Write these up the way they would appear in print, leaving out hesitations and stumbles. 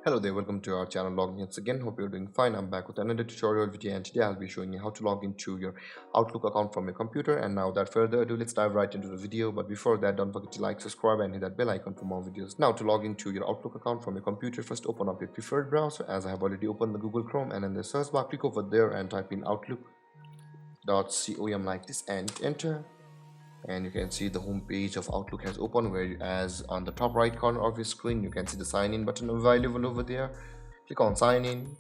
Hello there, welcome to our channel Logging once again. Hope you're doing fine. I'm back with another tutorial video, and today I'll be showing you how to log into your Outlook account from your computer. And now without further ado, let's dive right into the video. But before that, don't forget to like, subscribe and hit that bell icon for more videos. Now to log into your Outlook account from your computer, first open up your preferred browser. As I have already opened the Google Chrome, and in the search bar click over there and type in outlook.com like this and enter. And you can see the home page of Outlook has opened, whereas on the top right corner of your screen you can see the sign in button available over there. Click on sign in,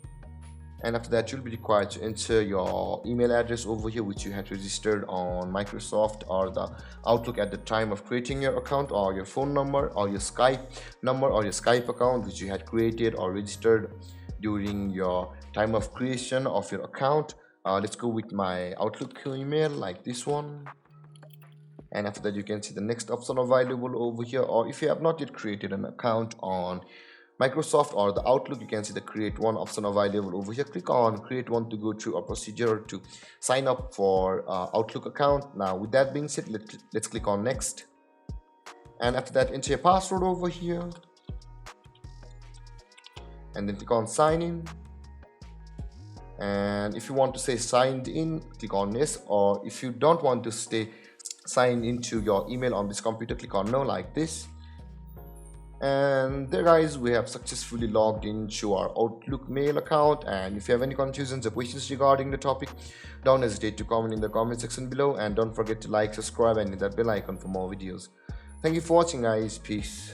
and after that you'll be required to enter your email address over here, which you had registered on Microsoft or the Outlook at the time of creating your account, or your phone number or your Skype number or your Skype account which you had created or registered during your time of creation of your account. Let's go with my Outlook email like this one. And after that you can see the next option available over here, or if you have not yet created an account on Microsoft or the Outlook, you can see the create one option available over here. Click on create one to go through a procedure to sign up for Outlook account. Now with that being said, let's click on next, and after that enter your password over here and then click on sign in. And if you want to say signed in, click on yes, or if you don't want to stay sign into your email on this computer, click on no like this. And there guys, we have successfully logged into our Outlook mail account. And if you have any confusions or questions regarding the topic, don't hesitate to comment in the comment section below, and don't forget to like, subscribe and hit that bell icon for more videos. Thank you for watching guys. Peace.